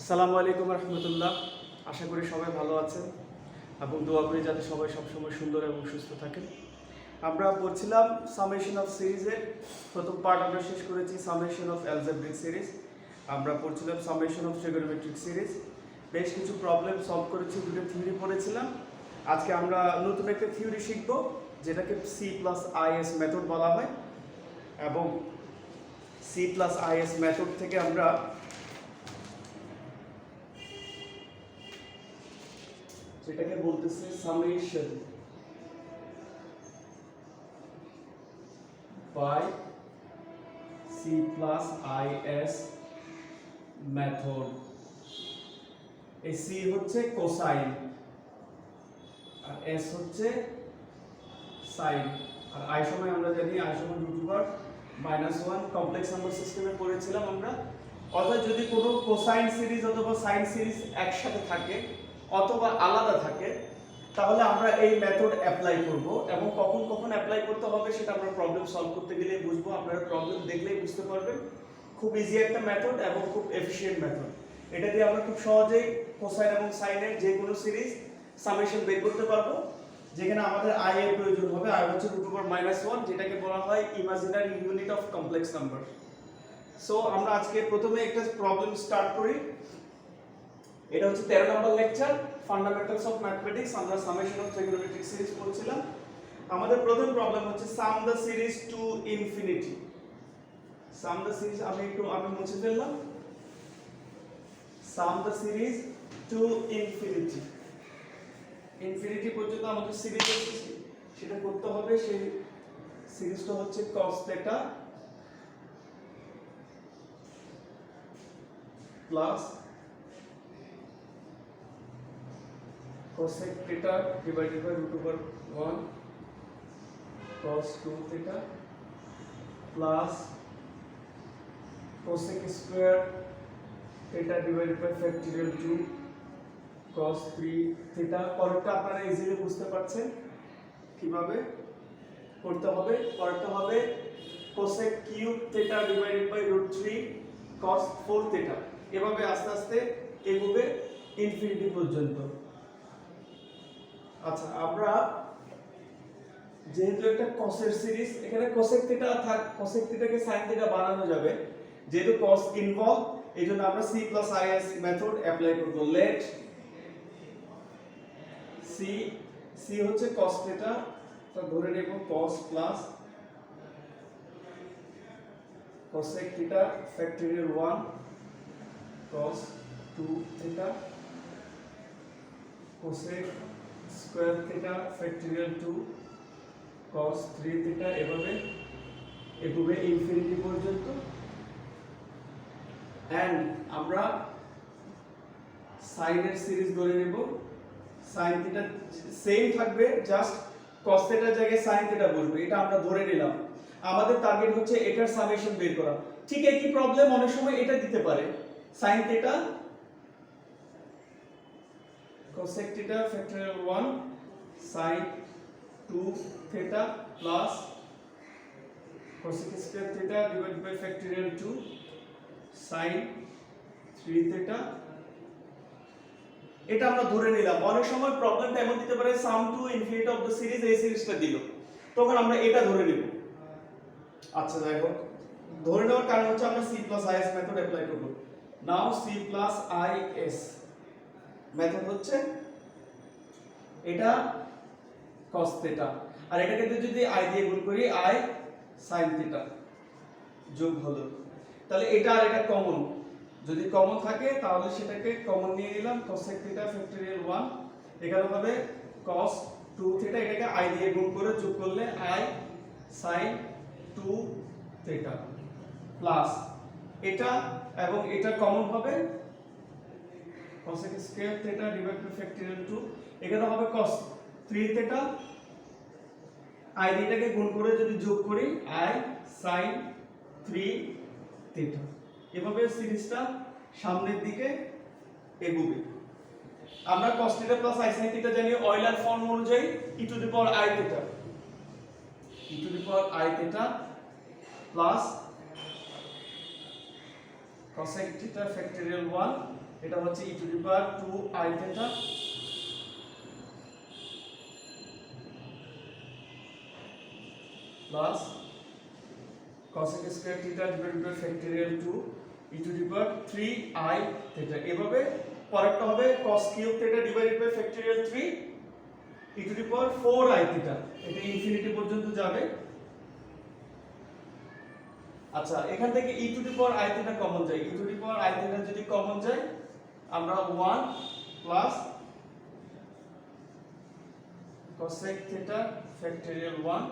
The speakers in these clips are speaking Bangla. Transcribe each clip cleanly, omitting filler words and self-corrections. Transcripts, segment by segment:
আসসালামু আলাইকুম রহমতুল্লাহ। আশা করি সবাই ভালো আছেন এবং দোয়া করি যাতে সবাই সবসময় সুন্দর এবং সুস্থ থাকেন। আমরা পড়ছিলাম সামেশন অফ সিরিজের প্রথম পার্ট আমরা শেষ করেছি, সামেশন অফ অ্যালজেব্রিক সিরিজ। আমরা পড়ছিলাম সামেশন অফ ট্রিগোনোমেট্রিক সিরিজ। বেশ কিছু প্রবলেম সলভ করেছি, দুটো থিওরি পড়েছিলাম। আজকে আমরা নতুন একটা থিওরি শিখব যেটাকে C+IS মেথড বলা হয়, এবং C+IS মেথড থেকে আমরা যেটাকে বলতেছে সামেশন বাই C+IS মেথড। এই সি হচ্ছে কোসাইন আর এস হচ্ছে সাইন, আর আই সময় আমরা জানি আই সমান √1 কমপ্লেক্স নাম্বার সিস্টেমে পড়েছিলাম আমরা। অর্থাৎ যদি কোনো কোসাইন সিরিজ অথবা সাইন সিরিজ একসাথে থাকে অথবা আলাদা থাকে, তাহলে আমরা এই মেথড অ্যাপ্লাই করব। এবং কখন কখন অ্যাপ্লাই করতে হবে সেটা আমরা প্রবলেম সলভ করতে গেলে বুঝবো। আপনারা প্রবলেম দেখলেই বুঝতে পারবেন। খুব ইজি একটা মেথড এবং খুব এফিশিয়েন্ট মেথড। এটা দিয়ে আমরা খুব সহজেই কোসাইন এবং সাইনের যে কোনো সিরিজ সামেশন বের করতে পারবো, যেখানে আমাদের আই এর প্রয়োজন হবে। আই হচ্ছে √1, যেটাকে বলা হয় imaginary unit of complex number. So আমরা আজকে প্রথমে একটা প্রবলেম স্টার্ট করি। এটা হচ্ছে 13 নম্বর লেকচার, ফান্ডামেন্টালস অফ ম্যাথমেটিক্স। আমরা সামেশন অফ ট্রিগোনোমেট্রিক সিরিজ পড়ছিলাম। আমাদের প্রথম প্রবলেম হচ্ছে sum the series to infinity. Sum the series আমি মুছে ফেললাম। Sum the series to infinity, infinity পর্যন্ত আমাদের সিরিজ আছে, সেটা করতে হবে। সেই সিরিজটা হচ্ছে cos θ plus cosec θ divided by √1 cos 2θ plus cosec square θ divided by factorial 2 cos 3θ। পরেরটা আপনারা ইজিলি বুঝতে পারছেন কিভাবে করতে হবে। পরেরটা হবে cosec cube θ divided by √3 cos 4θ। এভাবে আস্তে আস্তে এগোবে ইনফিনিটি পর্যন্ত। আচ্ছা, আমরা যেহেতু একটা cos-এর সিরিজ, এখানে cosec θ থাক, cosec θ কে sin θ বানানো যাবে। যেহেতু cos ইনভলভ, এইজন্য আমরা C+IS মেথড অ্যাপ্লাই করব। লেট C হচ্ছে cos θ, তা ধরে নেব cos plus cosec θ factorial 1 cos 2θ cosec square θ factorial 2 cos 3θ। এভাবে এভাবে ইনফিনিটি পর্যন্ত। এন্ড আমরা sin এর সিরিজ ধরে নেব। sin θ সেম থাকবে, জাস্ট cos θ এর জায়গায় sin θ বসবে, এটা আমরা ধরে নিলাম। আমাদের টার্গেট হচ্ছে এটার সামেশন বের করা। ঠিক একই প্রবলেম অনেক সময় এটা দিতে পারে, sin θ cosec θ factorial 1 sin 2θ plus cosec square θ divided by factorial 2 sin 3θ। এটা আমরা ধরে নিলাম। অনেক সময় প্রবলেমটা এমন দিতে পারে sum to infinity of the series, এই সিরিজটা দিল, তখন আমরা এটা ধরে নিব। আচ্ছা, যাই হোক, ধরে নেওয়ার কারণ হচ্ছে আমরা C+IS মেথড অ্যাপ্লাই করব। নাও C+IS মেথড হচ্ছে এটা cos θ, আর এটাকে যদি i দিয়ে গুণ করি i sin θ যোগ হলো। তাহলে এটা আর এটা কমন, যদি কমন থাকে তাহলে সেটাকে কমন নিয়ে নিলাম। cosec θ ফ্যাক্টরিয়াল 1, এখানে হবে cos 2θ, এটাকে i দিয়ে গুণ করে যোগ করলে i sin 2θ প্লাস এটা এবং এটা কমন হবে cosec square θ divided by factorial 2, এখানে হবে cos 3θ, i দিয়ে এটাকে গুণ করে যদি যোগ করি i sin 3θ। এভাবে সিরিজটা সামনের দিকে এগোবে। আমরা cos θ প্লাস i sin θ জানি অয়লার ফর্ম অনুযায়ী e to the power i θ, e to the power i θ plus cosec theta factorial 1 এটা হচ্ছে e to the power 2 i theta plus cosec square theta divided by factorial 2 e to the power 3 i theta এভাবে পরেরটা হবে cos cube theta divided by factorial 3 e to the power 4 i theta এটা ইনফিনিটি পর্যন্ত যাবে। আচ্ছা এখান থেকে e to the power i theta common যায়, e to the power i theta যদি কমন যায় আমরা 1 plus cosec theta factorial 1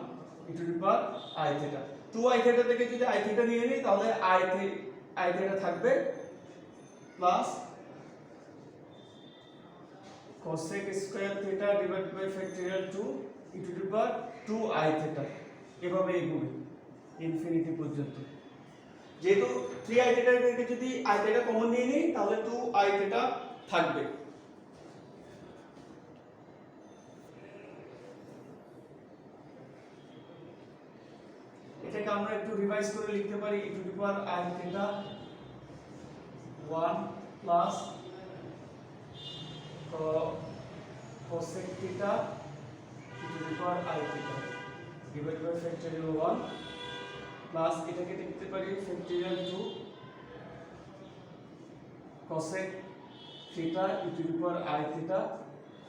e to the power i theta 2 i theta থেকে যদি i theta নিয়ে নিই তাহলে i theta থাকবে plus cosec square theta divided by factorial 2 e to the power 2 i theta এভাবে এগোবে ইনফিনিটি পর্যন্ত। যেহেতু 3 i theta থেকে যদি i theta কমন নিয়ে নিই তাহলে 2 i theta থাকবে। এটাকে আমরা একটু রিভাইজ করে লিখতে পারি e to the power i theta 1 plus cosec theta e to the power i theta divided by factorial 1 plus এটাকে লিখতে পারি factorial 2 cosec theta e to the power i theta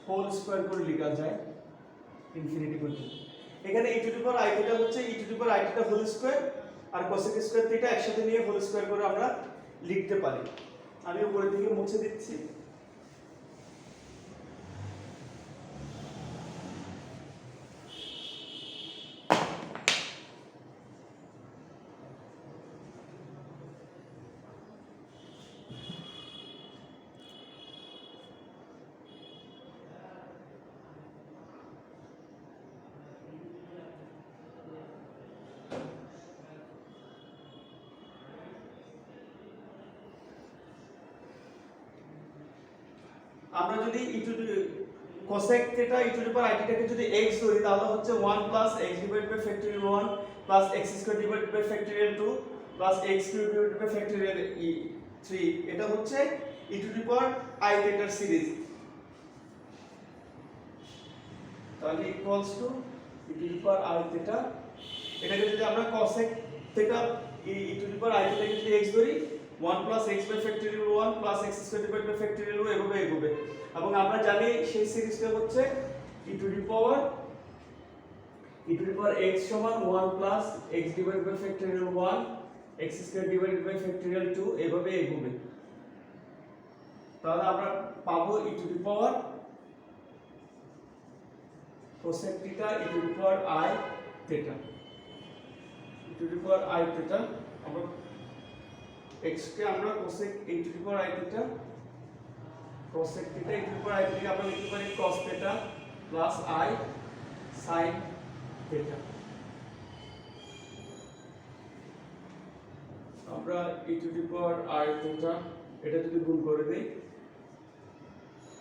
whole square করে লেখা যায় ইনফিনিটি পর্যন্ত। এখানে e to the power i theta হচ্ছে e to the power i theta whole square আর cosec স্কয়ার theta একসাথে নিয়ে হোল স্কয়ার করে আমরা লিখতে পারি। আমি উপরের দিকে মুছে দিচ্ছি। আমরা যদি e to the cosec theta e to the power i theta কে যদি x ধরি তাহলে হচ্ছে 1 plus x divided by factorial 1 plus x square divided by factorial 2 plus x cube divided by factorial 3 এটা হচ্ছে e to the power i theta series. তাহলে equals to e to the power i theta এটাকে যদি আমরা cosec theta e to the power i theta কে যদি x ধরি 1 plus x by factorial 1 plus x square divided by factorial 2 এভাবে এগোবে এবং আমরা জানি সেই সিরিজটা হচ্ছে e to the power x সমান 1 plus x divided by factorial 1 x square divided by factorial 2 এভাবে এগোবে। তাহলে আমরা পাবো e to the power cosec theta e to the power i theta e to the power i theta আমরা x কে আমরা cosec e to the power i theta cosec theta e to the power i theta আমরা লিখতে পারি cos theta plus i sin theta আমরা e to the power i theta এটা যদি গুণ করে দেই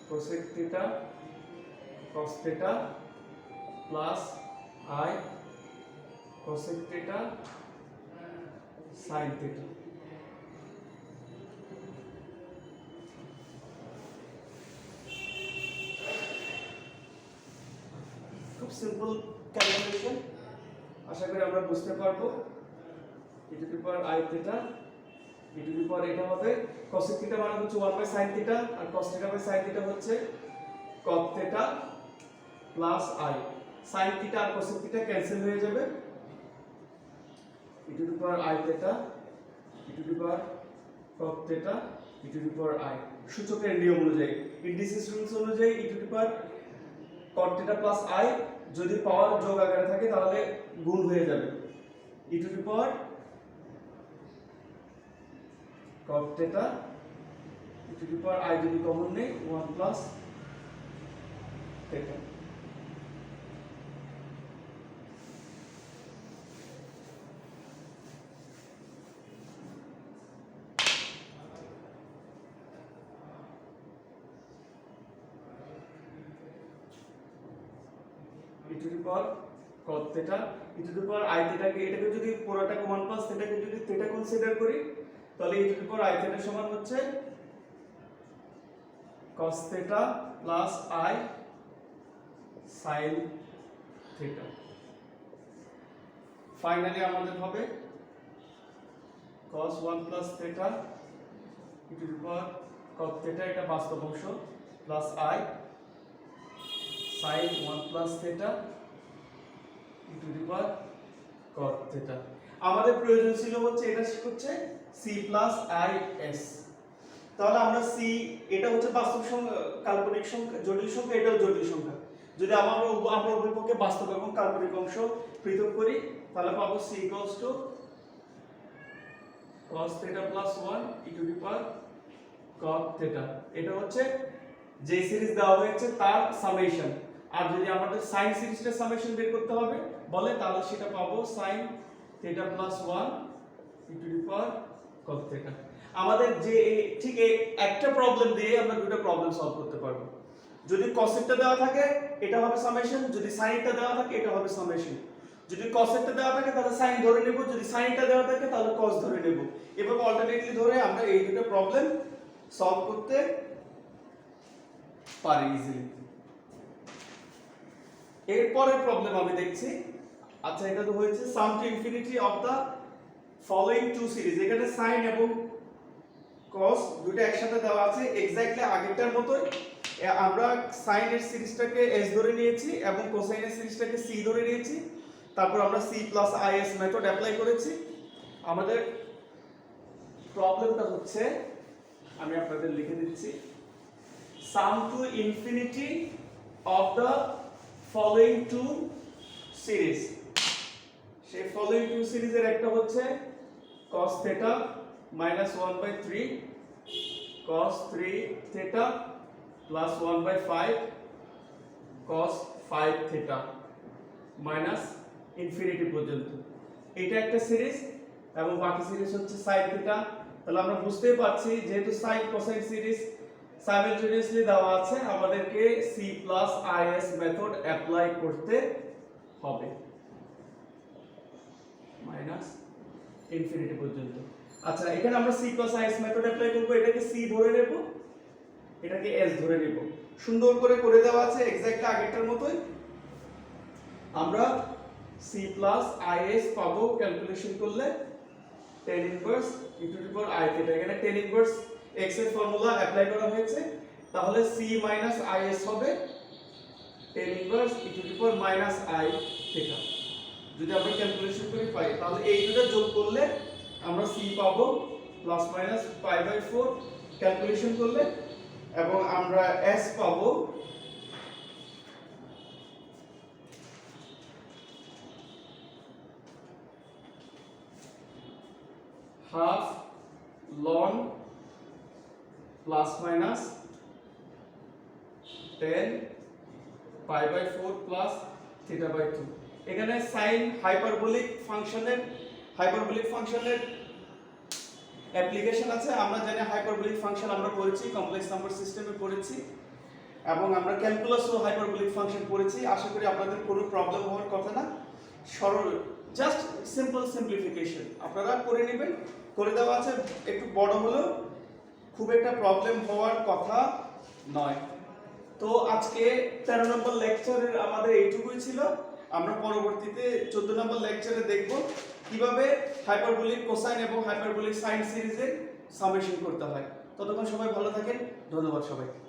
cosec theta cos theta plus i cosec theta sin theta খুব সিম্পল ক্যালকুলেশন আশা করি আমরা বুঝতে পারবো। e to the power i theta e to the power এটা হবে cosec theta মানে হচ্ছে 1 by sin theta আর cos theta by sin theta হচ্ছে cot theta plus i sin theta আর cosec theta ক্যান্সেল হয়ে যাবে e to the power i theta e to the power cot theta e to the power i সূচকের নিয়ম অনুযায়ী ইন্ডিসিস রুলস অনুযায়ী e to the power cot theta plus i যদি পাওয়ার যোগ আকারে থাকে তাহলে গুণ হয়ে যাবে e to the power cot theta e to the power i যদি কমন নেই 1 plus theta e to the power cot theta e to the power i theta কে এটাকে যদি পুরোটাকে 1 plus theta কে যদি theta কনসিডার করি তাহলে e to the power i theta সমান হচ্ছে cos theta plus i sin theta. Finally আমাদের হবে cos 1 plus theta e to the power cos theta, এটা বাস্তব অংশ, plus i sin 1 plus theta e to the power cos theta. আমাদের প্রয়োজন ছিল হচ্ছে এটা হচ্ছে c প্লাস i s। তাহলে আমরা c, এটা হচ্ছে বাস্তব সংখ্যা, কাল্পনিক সংখ্যা, জটিল সংখ্যা, এটাও জটিল সংখ্যা। যদি আমরা উভয় পক্ষে বাস্তব এবং কাল্পনিক অংশ পৃথক করি তাহলে পাবো c equals to cos theta plus 1 e to the power cos theta. এটা হচ্ছে যে সিরিজ দেওয়া হয়েছে তার সামেশন। আর যদি আমাদের sin সিরিজটা সামেশন বের করতে হবে বলে তাহলে সেটা পাবো sin theta plus 1 e to the power cos theta. আমাদের যে ঠিক একটা প্রবলেম দিয়ে আমরা দুটো প্রবলেম সলভ করতে পারবো। যদি cosটা দেওয়া থাকে এটা হবে সামেশন, যদি সাইনটা দেওয়া থাকে এটা হবে সামেশন। যদি cosটা দেওয়া থাকে তাহলে সাইন ধরে নেব, যদি সাইনটা দেওয়া থাকে তাহলে cos ধরে নেব। এভাবে অল্টারনেটলি ধরে আমরা এই দুটো প্রবলেম সলভ করতে পারি ইজিলি। এরপরের প্রবলেম আমি দেখছি। আচ্ছা, এটা তো হয়েছে sum to infinity of the following two series. এখানে সাইন এবং cos দুটো একসাথে দেওয়া আছে, এক্স্যাক্টলি আগেরটার মতোই। আমরা সাইনের সিরিজটাকে s ধরে নিয়েছি এবং কোসাইনের সিরিজটাকে c ধরে নিয়েছি। তারপর আমরা c plus is method apply করেছি। আমাদের প্রবলেমটা হচ্ছে, আমি আপনাদের লিখে দিচ্ছি, sum to infinity of the following two series. সেই ফলোইং টু সিরিজের একটা হচ্ছে cos theta minus 1/3 cos 3 theta plus 1/5 cos 5 theta minus infinity পর্যন্ত। এটা একটা সিরিজ এবং বাকি সিরিজ হচ্ছে sin থিটা। তাহলে আমরা বুঝতেই পারছি যেহেতু sin cosine সিরিজ সাইমালটেনিয়াসলি দেওয়া আছে, আমাদেরকে c plus is method apply করতে হবে মাইনাস ইনফিনিটি পর্যন্ত। আচ্ছা, এখানে আমরা c plus is method apply করব। এটাকে c ধরে নেব, এটাকে s ধরে নেব। সুন্দর করে দেওয়া আছে এক্স্যাক্টলি আগেরটার মতোই। আমরা c plus is পাবো ক্যালকুলেশন করলে tan inverse e to the power i theta. এখানে tan ইনভার্স x এর ফর্মুলা অ্যাপ্লাই করা হয়েছে, তাহলে c minus is হবে tan inverse e to the power minus i theta. যদি আমরা ক্যালকুলেশন করে পাই তাহলে এই দুটো যোগ করলে আমরা c পাবো প্লাস মাইনাস π/4 ক্যালকুলেশন করলে, এবং আমরা s পাবো হাফ লন প্লাস মাইনাস 10 π/4 প্লাস θ/2। এখানে sin হাইপারবোলিক ফাংশনের অ্যাপ্লিকেশন আছে। আমরা জানি হাইপারবোলিক ফাংশন আমরা পড়েছি, কমপ্লেক্স নাম্বার সিস্টেমে পড়েছি, এবং আমরা ক্যালকুলাসও হাইপারবোলিক ফাংশন পড়েছি। আশা করি আপনাদের কোনো প্রবলেম হওয়ার কথা না। সরল, জাস্ট সিম্পল সিম্পলিফিকেশন আপনারা করে নেবেন। করে দেওয়া আছে, একটু বড় হলেও খুব একটা প্রবলেম হওয়ার কথা নয়। তো আজকে 13 নম্বর লেকচারের আমাদের এইটুকুই ছিল। আমরা পরবর্তীতে 14 নম্বর লেকচারে দেখব কিভাবে হাইপারবোলিক কোসাইন এবং হাইপারবোলিক সাইন সিরিজের সামেশন করতে হয়। ততক্ষণ সবাই ভালো থাকেন, ধন্যবাদ সবাইকে।